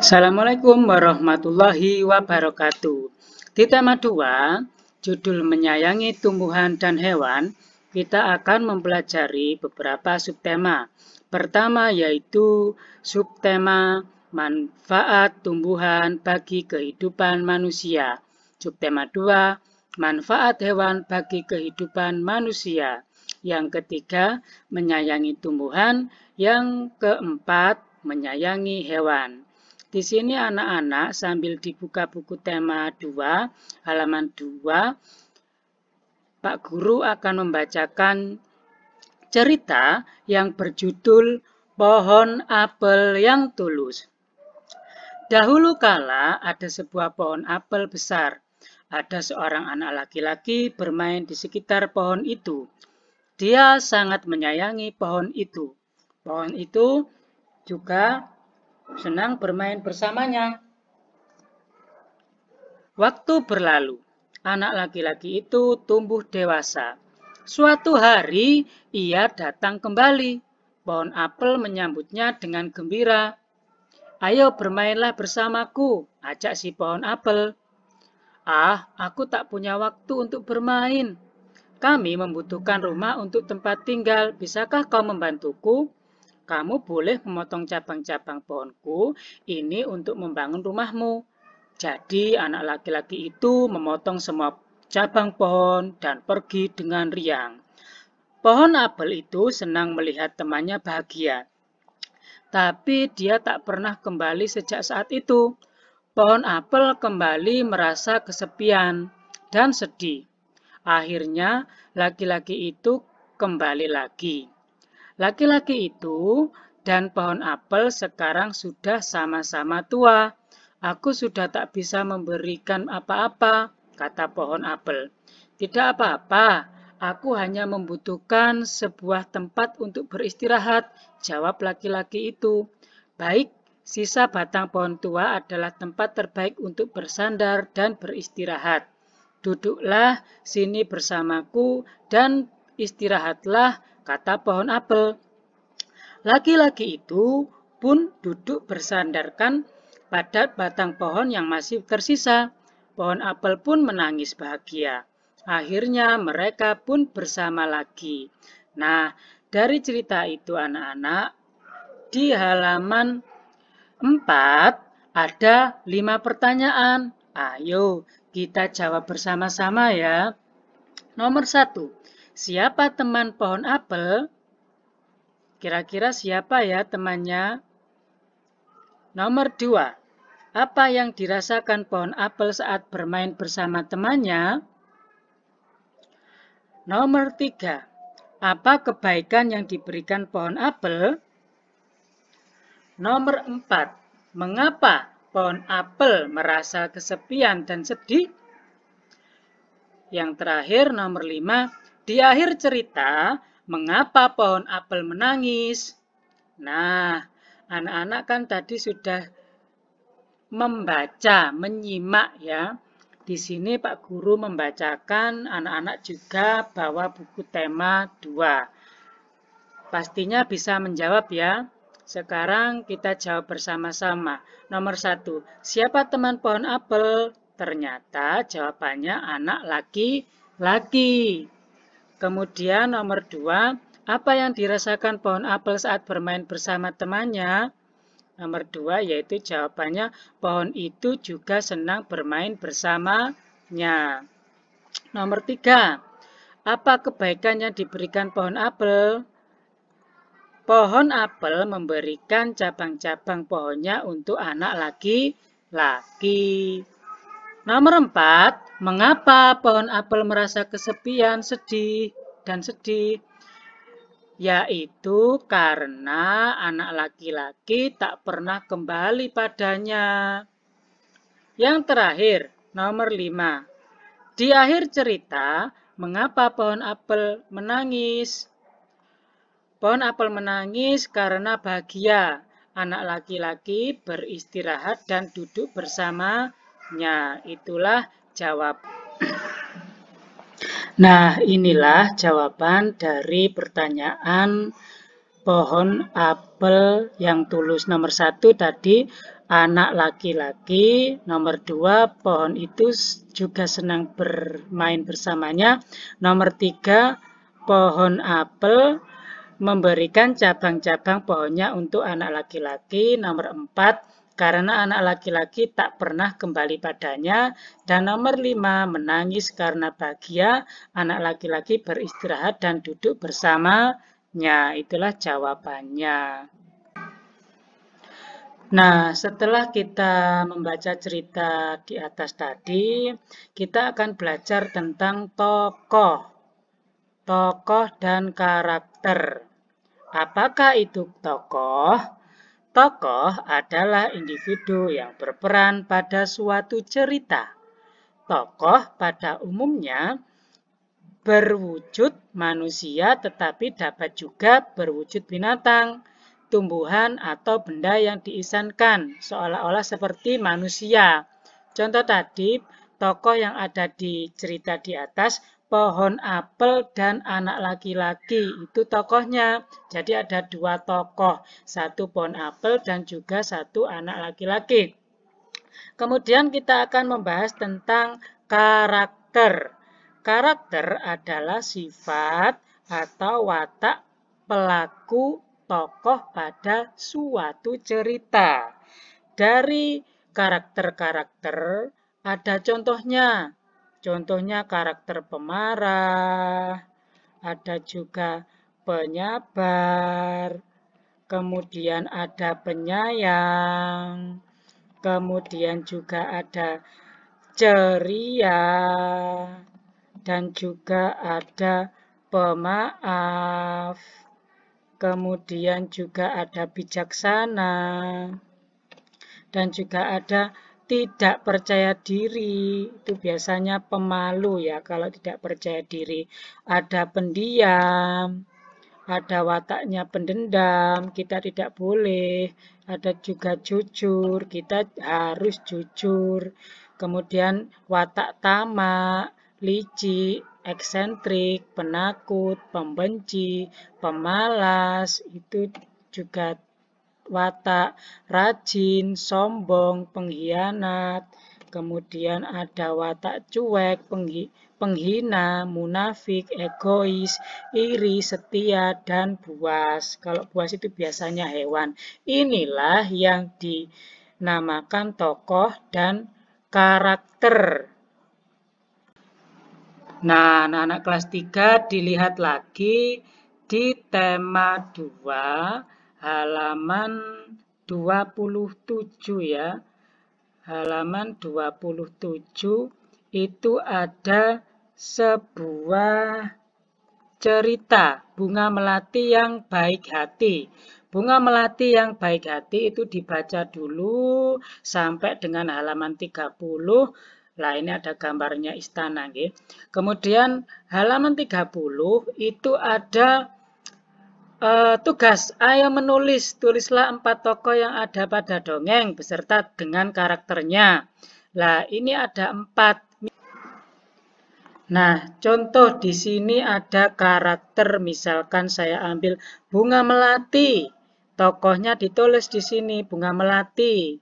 Assalamualaikum warahmatullahi wabarakatuh. Di tema 2, judul menyayangi tumbuhan dan hewan, kita akan mempelajari beberapa subtema. Pertama yaitu subtema manfaat tumbuhan bagi kehidupan manusia. Subtema 2, manfaat hewan bagi kehidupan manusia. Yang ketiga, menyayangi tumbuhan. Yang keempat, menyayangi hewan. Di sini anak-anak sambil dibuka buku tema 2, halaman 2, Pak Guru akan membacakan cerita yang berjudul Pohon Apel yang Tulus. Dahulu kala ada sebuah pohon apel besar. Ada seorang anak laki-laki bermain di sekitar pohon itu. Dia sangat menyayangi pohon itu. Pohon itu juga senang bermain bersamanya. Waktu berlalu, anak laki-laki itu tumbuh dewasa. Suatu hari, ia datang kembali. Pohon apel menyambutnya dengan gembira. "Ayo bermainlah bersamaku," ajak si pohon apel. "Ah, aku tak punya waktu untuk bermain. Kami membutuhkan rumah untuk tempat tinggal. Bisakah kau membantuku? Kamu boleh memotong cabang-cabang pohonku ini untuk membangun rumahmu." Jadi anak laki-laki itu memotong semua cabang pohon dan pergi dengan riang. Pohon apel itu senang melihat temannya bahagia. Tapi dia tak pernah kembali sejak saat itu. Pohon apel kembali merasa kesepian dan sedih. Akhirnya laki-laki itu kembali lagi. Laki-laki itu dan pohon apel sekarang sudah sama-sama tua. "Aku sudah tak bisa memberikan apa-apa," kata pohon apel. "Tidak apa-apa, aku hanya membutuhkan sebuah tempat untuk beristirahat," jawab laki-laki itu. "Baik, sisa batang pohon tua adalah tempat terbaik untuk bersandar dan beristirahat. Duduklah sini bersamaku dan istirahatlah," kata pohon apel. Laki-laki itu pun duduk bersandarkan pada batang pohon yang masih tersisa. Pohon apel pun menangis bahagia. Akhirnya mereka pun bersama lagi. Nah, dari cerita itu anak-anak, di halaman 4 ada 5 pertanyaan. Ayo kita jawab bersama-sama ya. Nomor 1, siapa teman pohon apel? Kira-kira siapa ya temannya? Nomor 2, apa yang dirasakan pohon apel saat bermain bersama temannya? Nomor 3, apa kebaikan yang diberikan pohon apel? Nomor 4, mengapa pohon apel merasa kesepian dan sedih? Yang terakhir nomor 5, di akhir cerita, mengapa pohon apel menangis? Nah, anak-anak kan tadi sudah membaca, menyimak ya. Di sini Pak Guru membacakan, anak-anak juga bawa buku tema 2. Pastinya bisa menjawab ya. Sekarang kita jawab bersama-sama. Nomor 1, siapa teman pohon apel? Ternyata jawabannya anak laki-laki. Kemudian nomor 2, apa yang dirasakan pohon apel saat bermain bersama temannya? Nomor 2 yaitu jawabannya pohon itu juga senang bermain bersamanya. Nomor 3, apa kebaikan yang diberikan pohon apel? Pohon apel memberikan cabang-cabang pohonnya untuk anak laki-laki. Nomor 4, mengapa pohon apel merasa kesepian, sedih? Yaitu karena anak laki-laki tak pernah kembali padanya. Yang terakhir, nomor 5. Di akhir cerita, mengapa pohon apel menangis? Pohon apel menangis karena bahagia. Anak laki-laki beristirahat dan duduk bersamanya. Itulah jawab. Nah, inilah jawaban dari pertanyaan pohon apel yang tulus. Nomor 1 tadi anak laki-laki. Nomor 2 pohon itu juga senang bermain bersamanya. Nomor 3 pohon apel memberikan cabang-cabang pohonnya untuk anak laki-laki. Nomor 4 karena anak laki-laki tak pernah kembali padanya. Dan nomor 5 menangis karena bahagia anak laki-laki beristirahat dan duduk bersamanya. Itulah jawabannya. Nah, setelah kita membaca cerita di atas tadi, kita akan belajar tentang tokoh dan karakter. Apakah itu tokoh? Tokoh adalah individu yang berperan pada suatu cerita. Tokoh pada umumnya berwujud manusia tetapi dapat juga berwujud binatang, tumbuhan, atau benda yang diisankan, seolah-olah seperti manusia. Contoh tadi, tokoh yang ada di cerita di atas, pohon apel dan anak laki-laki, itu tokohnya. Jadi ada 2 tokoh, 1 pohon apel dan juga 1 anak laki-laki. Kemudian kita akan membahas tentang karakter. Karakter adalah sifat atau watak pelaku tokoh pada suatu cerita. Dari karakter-karakter ada contohnya. Contohnya karakter pemarah, ada juga penyabar, kemudian ada penyayang, kemudian juga ada ceria, dan juga ada pemaaf, kemudian juga ada bijaksana, dan juga ada tidak percaya diri, itu biasanya pemalu ya kalau tidak percaya diri. Ada pendiam, ada wataknya pendendam, kita tidak boleh. Ada juga jujur, kita harus jujur. Kemudian watak tamak, licik, eksentrik, penakut, pembenci, pemalas, itu juga watak rajin, sombong, pengkhianat. Kemudian ada watak cuek, penghina, munafik, egois, iri, setia, dan buas. Kalau buas itu biasanya hewan. Inilah yang dinamakan tokoh dan karakter. Nah, anak-anak kelas 3 dilihat lagi di tema 2, halaman 27 ya. Halaman 27 itu ada sebuah cerita bunga melati yang baik hati. Bunga melati yang baik hati itu dibaca dulu sampai dengan halaman 30. Nah, ini ada gambarnya istana. Kemudian halaman 30 itu ada tugas, ayo menulis, tulislah 4 tokoh yang ada pada dongeng beserta dengan karakternya. Nah, ini ada 4. Nah, contoh di sini ada karakter, misalkan saya ambil bunga melati. Tokohnya ditulis di sini, bunga melati.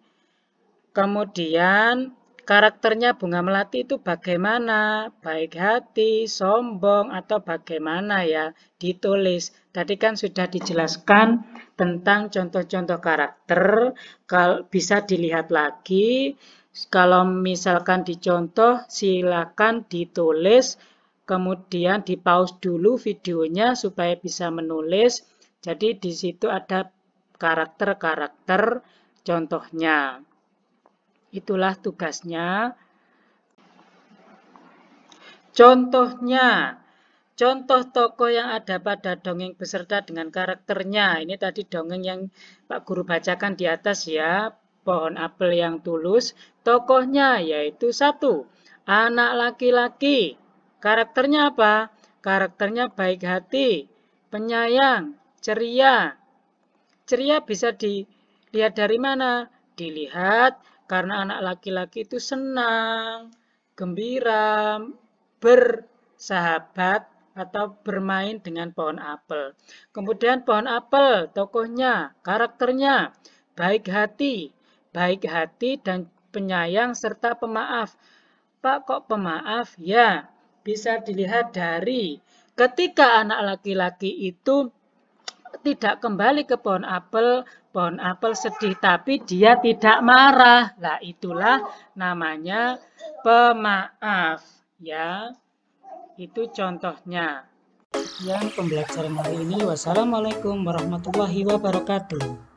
Kemudian karakternya bunga melati itu bagaimana? Baik hati, sombong, atau bagaimana ya? Ditulis. Tadi kan sudah dijelaskan tentang contoh-contoh karakter. Kalau bisa dilihat lagi. Kalau misalkan dicontoh, silakan ditulis. Kemudian di pause dulu videonya supaya bisa menulis. Jadi di situ ada karakter-karakter contohnya. Itulah tugasnya. Contohnya, contoh tokoh yang ada pada dongeng beserta dengan karakternya. Ini tadi dongeng yang Pak Guru bacakan di atas ya. Pohon apel yang tulus. Tokohnya yaitu 1. Anak laki-laki. Karakternya apa? Karakternya baik hati, penyayang, ceria. Ceria bisa dilihat dari mana? Dilihat karena anak laki-laki itu senang, gembira, bersahabat, atau bermain dengan pohon apel. Kemudian pohon apel, tokohnya, karakternya, baik hati dan penyayang serta pemaaf. Pak, kok pemaaf? Ya, bisa dilihat dari ketika anak laki-laki itu tidak kembali ke pohon apel sedih, tapi dia tidak marah. Nah, itulah namanya pemaaf. Ya, itu contohnya. Sekian pembelajaran hari ini. Wassalamualaikum warahmatullahi wabarakatuh.